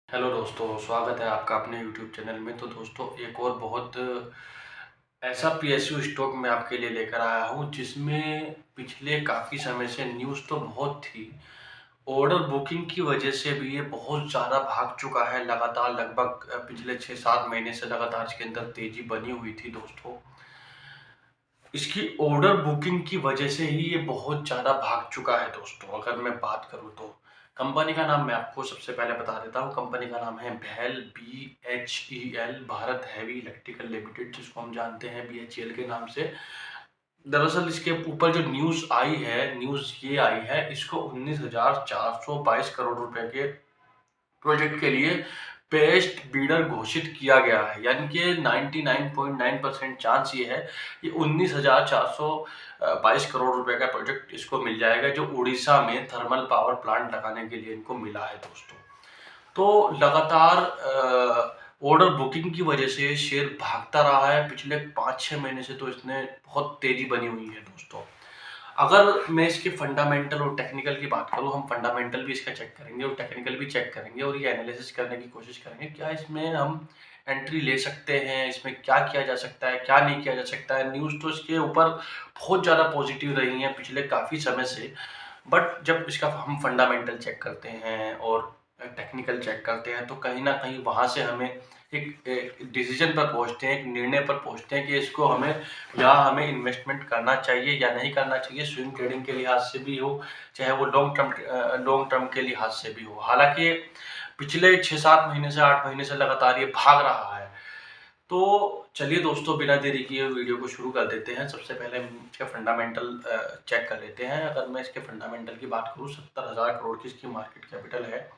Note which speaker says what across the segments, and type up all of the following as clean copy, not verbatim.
Speaker 1: Hello दोस्तों, स्वागत है आपका अपने यूट्यूब चैनल में। तो दोस्तों, एक और बहुत ऐसा पीएसयू स्टॉक मैं आपके लिए लेकर आया हूँ जिसमें पिछले काफ़ी समय से न्यूज़ तो बहुत थी। ऑर्डर बुकिंग की वजह से भी ये बहुत ज़्यादा भाग चुका है। लगातार लगभग पिछले 6-7 महीने से लगातार इसके अंदर तेज़ी बनी हुई थी दोस्तों। इसकी ऑर्डर बुकिंग की वजह से ही ये बहुत ज़्यादा भाग चुका है दोस्तों। अगर मैं बात करूँ तो कंपनी का नाम मैं आपको सबसे पहले बता देता हूँ। कंपनी का नाम है BHEL, BHEL, Bharat heavy electrical limited, जिसको हम जानते हैं BHEL के नाम से। दरअसल इसके ऊपर जो न्यूज़ ये आई है, इसको 19,422 करोड़ रुपए के प्रोजेक्ट के लिए बेस्ट बिडर घोषित किया गया है। यानी कि 99.9% चांस ये है कि 19,422 करोड़ रुपए का प्रोजेक्ट इसको मिल जाएगा, जो उड़ीसा में थर्मल पावर प्लांट लगाने के लिए इनको मिला है दोस्तों। तो लगातार ऑर्डर बुकिंग की वजह से शेयर भागता रहा है पिछले 5-6 महीने से। तो इसने बहुत तेजी बनी हुई है दोस्तों। अगर मैं इसके फंडामेंटल और टेक्निकल की बात करूँ, हम फंडामेंटल भी इसका चेक करेंगे और टेक्निकल भी चेक करेंगे और ये एनालिसिस करने की कोशिश करेंगे, क्या इसमें हम एंट्री ले सकते हैं, इसमें क्या किया जा सकता है, क्या नहीं किया जा सकता है। न्यूज़ तो इसके ऊपर बहुत ज़्यादा पॉजिटिव रही हैं पिछले काफ़ी समय से, बट जब इसका हम फंडामेंटल चेक करते हैं और टेक्निकल चेक करते हैं, तो कहीं ना कहीं वहाँ से हमें एक डिसीजन पर पहुँचते हैं, एक निर्णय पर पहुँचते हैं कि इसको हमें इन्वेस्टमेंट करना चाहिए या नहीं करना चाहिए। स्विंग ट्रेडिंग के लिहाज से भी हो, चाहे वो लॉन्ग टर्म के लिहाज से भी हो। हालांकि पिछले 6-7 महीने से 8 महीने से लगातार ये भाग रहा है। तो चलिए दोस्तों, बिना देरी किए वीडियो को शुरू कर देते हैं। सबसे पहले हम इसका फंडामेंटल चेक कर लेते हैं। अगर मैं इसके फंडामेंटल की बात करूँ, 70,000 करोड़ की इसकी मार्केट कैपिटल है।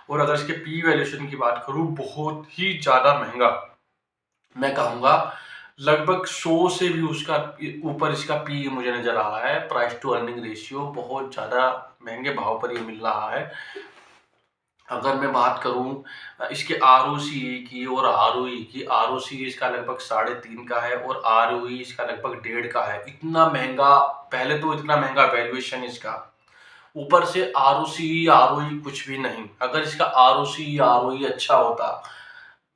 Speaker 1: और अगर इसके पी वैल्यूएशन की बात करूँ, बहुत ही ज़्यादा महंगा, मैं कहूँगा लगभग 100 से भी उसका ऊपर इसका पी मुझे नज़र आ रहा है। प्राइस टू अर्निंग रेशियो बहुत ज़्यादा महंगे भाव पर ये मिल रहा है। अगर मैं बात करूँ इसके आरओसीई की और आरओई की, आरओसीई इसका लगभग 3.5 का है और आरओई इसका लगभग 1.5 का है। इतना महंगा, पहले तो इतना महंगा वैल्यूएशन इसका, ऊपर से आरओसीई आरओई कुछ भी नहीं। अगर इसका आरओसीई आरओई अच्छा होता,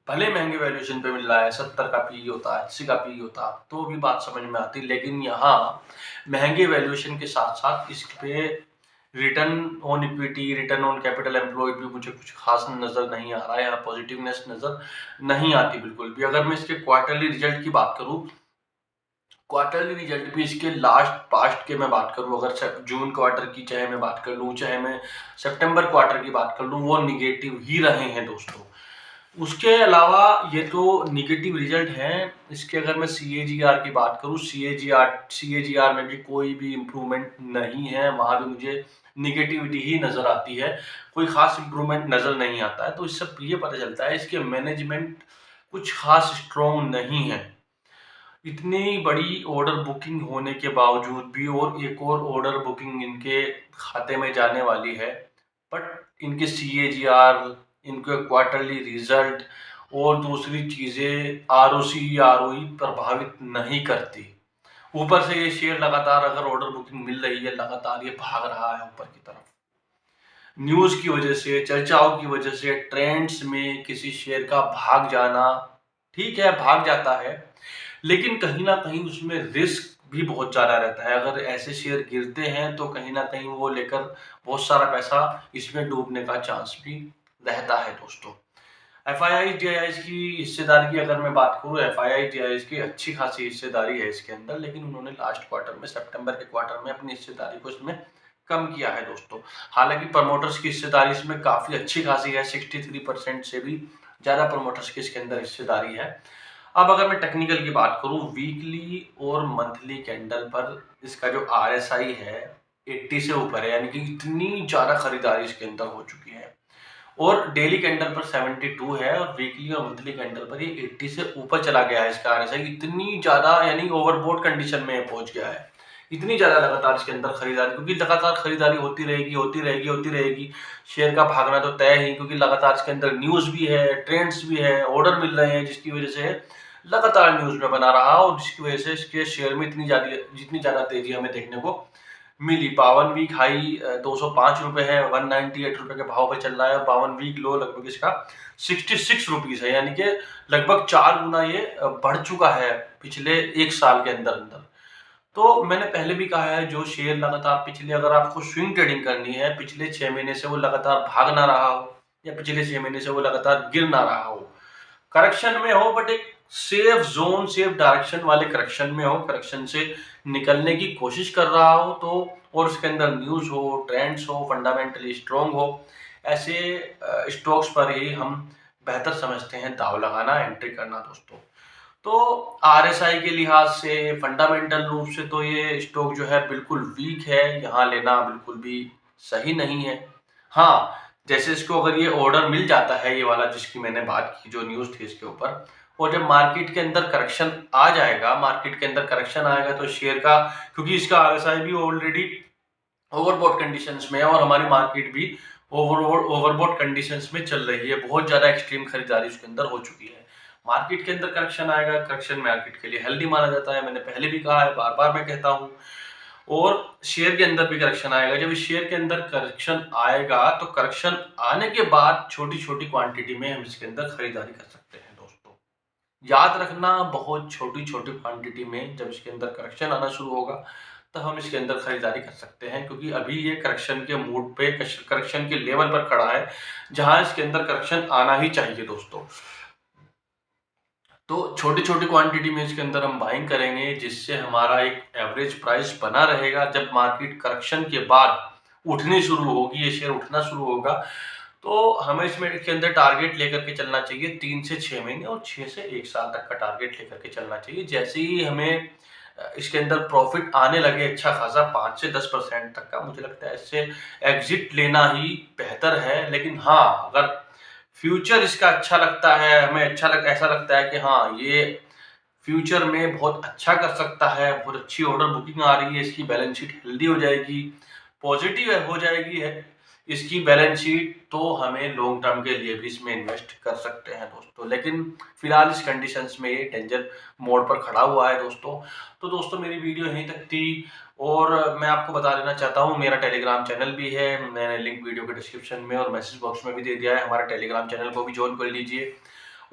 Speaker 1: भले महंगे वैल्यूएशन पे मिल रहा है, 70 का पी होता, 80 का पी होता, तो भी बात समझ में आती। लेकिन यहाँ महंगे वैल्यूएशन के साथ साथ इस पे return on equity, return on capital employed भी मुझे कुछ खास नजर नहीं आ रहा है। यहाँ पॉजिटिवनेस नजर नहीं आती बिल्कुल भी। अगर मैं इसके क्वार्टरली रिजल्ट की बात करूँ, क्वार्टरली रिजल्ट भी इसके लास्ट पास्ट के मैं बात करूँ, अगर जून क्वार्टर की चाहे मैं बात कर लूँ, चाहे मैं सितंबर क्वार्टर की बात कर लूँ, वो निगेटिव ही रहे हैं दोस्तों। उसके अलावा ये तो निगेटिव रिजल्ट हैं। इसके अगर मैं सीएजीआर की बात करूँ, सीएजीआर में भी कोई भी इम्प्रूवमेंट नहीं है। वहाँ भी मुझे निगेटिविटी ही नज़र आती है, कोई खास इम्प्रूवमेंट नज़र नहीं आता है। तो इससे ये पता चलता है इसके मैनेजमेंट कुछ खास स्ट्रॉन्ग नहीं है। इतनी बड़ी ऑर्डर बुकिंग होने के बावजूद भी, और एक और ऑर्डर बुकिंग इनके खाते में जाने वाली है, बट इनके सीएजीआर, इनके क्वार्टरली रिजल्ट और दूसरी चीज़ें आरओसी आरओई प्रभावित नहीं करती। ऊपर से ये शेयर लगातार, अगर ऑर्डर बुकिंग मिल रही है, लगातार ये भाग रहा है ऊपर की तरफ। न्यूज़ की वजह से, चर्चाओं की वजह से, ट्रेंड्स में किसी शेयर का भाग जाना, ठीक है भाग जाता है, लेकिन कहीं ना कहीं उसमें रिस्क भी बहुत ज़्यादा रहता है। अगर ऐसे शेयर गिरते हैं तो कहीं ना कहीं वो लेकर बहुत सारा पैसा इसमें डूबने का चांस भी रहता है दोस्तों। एफआईआई की हिस्सेदारी की अगर मैं बात करूँ, एफआईआई की अच्छी खासी हिस्सेदारी है इसके अंदर, लेकिन उन्होंने लास्ट क्वार्टर में, सितंबर के क्वार्टर में अपनी हिस्सेदारी को इसमें कम किया है दोस्तों। हालांकि प्रमोटर्स की हिस्सेदारी इसमें काफ़ी अच्छी खासी है, 63% से भी ज़्यादा प्रमोटर्स की इसके अंदर हिस्सेदारी है। अब अगर मैं टेक्निकल की बात करूं, वीकली और मंथली कैंडल पर इसका जो आरएसआई है 80 से ऊपर है, यानी कि इतनी ज़्यादा खरीदारी इसके अंदर हो चुकी है। और डेली कैंडल पर 72 है और वीकली और मंथली कैंडल पर ये 80 से ऊपर चला गया है इसका आरएसआई। इतनी ज़्यादा, यानी ओवरबोट कंडीशन में पहुंच गया है। इतनी ज़्यादा लगातार इसके अंदर खरीदारी, क्योंकि लगातार खरीदारी होती रहेगी, होती रहेगी, होती रहेगी। शेयर का भागना तो तय ही, क्योंकि लगातार इसके अंदर न्यूज़ भी है, ट्रेंड्स भी है, ऑर्डर मिल रहे हैं, जिसकी वजह से लगातार न्यूज़ में बना रहा और जिसकी वजह से इसके शेयर में जितनी ज़्यादा तेज़ी हमें देखने को मिली। 52 वीक हाई 205 रुपये है, 198 रुपये के भाव पे चल रहा है। 52 वीक लो लगभग इसका 66 रुपीज़ है, यानी कि लगभग 4 गुना ये बढ़ चुका है पिछले 1 साल के अंदर अंदर। तो मैंने पहले भी कहा है, जो शेयर लगातार पिछले, अगर आपको स्विंग ट्रेडिंग करनी है, पिछले 6 महीने से वो लगातार भाग ना रहा हो या पिछले 6 महीने से वो लगातार गिर ना रहा हो, करेक्शन में हो, बट एक सेफ जोन, सेफ डायरेक्शन वाले करेक्शन में हो, करेक्शन से निकलने की कोशिश कर रहा हो, तो और उसके अंदर न्यूज़ हो, ट्रेंड्स हो, फंडामेंटली स्ट्रॉन्ग हो, ऐसे स्टॉक्स पर ही हम बेहतर समझते हैं दाव लगाना, एंट्री करना दोस्तों। तो आरएसआई के लिहाज से, फंडामेंटल रूप से तो ये स्टॉक जो है बिल्कुल वीक है, यहाँ लेना बिल्कुल भी सही नहीं है। हाँ, जैसे इसको अगर ये ऑर्डर मिल जाता है, ये वाला जिसकी मैंने बात की, जो न्यूज़ थी इसके ऊपर, और जब मार्केट के अंदर करेक्शन आ जाएगा, मार्केट के अंदर करेक्शन आएगा तो शेयर का, क्योंकि इसका आरएसआई भी ऑलरेडी ओवरबॉट कंडीशंस में है और हमारी मार्केट भी ओवरबॉट कंडीशंस में चल रही है, बहुत ज़्यादा एक्सट्रीम खरीदारी उसके अंदर हो चुकी है। मार्केट के अंदर करेक्शन आएगा, करेक्शन मार्केट के लिए हेल्दी माना जाता है, मैंने पहले भी कहा है, बार बार मैं कहता हूँ। और शेयर के अंदर भी करेक्शन आएगा। जब शेयर के अंदर करेक्शन आएगा तो करेक्शन आने के बाद छोटी छोटी क्वांटिटी में हम इसके अंदर खरीदारी कर सकते हैं दोस्तों। याद रखना, बहुत छोटी छोटी क्वांटिटी में जब इसके अंदर करेक्शन आना शुरू होगा तो हम इसके अंदर खरीदारी कर सकते हैं, क्योंकि अभी ये करेक्शन के मूड पे, करेक्शन के लेवल पर खड़ा है जहां इसके अंदर करेक्शन आना ही चाहिए दोस्तों। तो छोटी छोटी क्वांटिटी में इसके अंदर हम बाइंग करेंगे, जिससे हमारा एक एवरेज प्राइस बना रहेगा। जब मार्केट करेक्शन के बाद उठनी शुरू होगी, ये शेयर उठना शुरू होगा, तो हमें इसमें इसके अंदर टारगेट लेकर के चलना चाहिए 3 से 6 महीने और 6 से 1 साल तक का टारगेट लेकर के चलना चाहिए। जैसे ही हमें इसके अंदर प्रॉफिट आने लगे अच्छा खासा 5 से 10% तक का, मुझे लगता है इससे एग्जिट लेना ही बेहतर है। लेकिन हाँ, अगर फ्यूचर इसका अच्छा लगता है, हमें ऐसा लगता है कि हाँ, ये फ्यूचर में बहुत अच्छा कर सकता है, बहुत अच्छी ऑर्डर बुकिंग आ रही है, इसकी बैलेंस शीट हेल्दी हो जाएगी, पॉजिटिव हो जाएगी है इसकी बैलेंस शीट, तो हमें लॉन्ग टर्म के लिए भी इसमें इन्वेस्ट कर सकते हैं दोस्तों। लेकिन फिलहाल इस कंडीशंस में ये डेंजर मोड पर खड़ा हुआ है दोस्तों। तो दोस्तों, मेरी वीडियो यहीं तक थी, और मैं आपको बता देना चाहता हूँ, मेरा टेलीग्राम चैनल भी है, मैंने लिंक वीडियो के डिस्क्रिप्शन में और मैसेज बॉक्स में भी दे दिया है। हमारा टेलीग्राम चैनल को भी ज्वाइन कर लीजिए,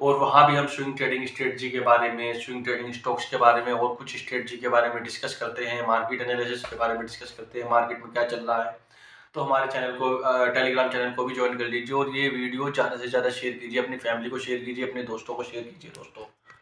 Speaker 1: और वहाँ भी हम स्विंग ट्रेडिंग स्ट्रेटजी के बारे में, स्विंग ट्रेडिंग स्टॉक्स के बारे में और कुछ स्ट्रेटजी के बारे में डिस्कस करते हैं, मार्केट एनालिसिस के बारे में डिस्कस करते हैं, मार्केट में क्या चल रहा है। तो हमारे चैनल को, टेलीग्राम चैनल को भी ज्वाइन कर लीजिए, और ये वीडियो ज़्यादा से ज़्यादा शेयर कीजिए, अपनी फैमिली को शेयर कीजिए, अपने दोस्तों को शेयर कीजिए दोस्तों।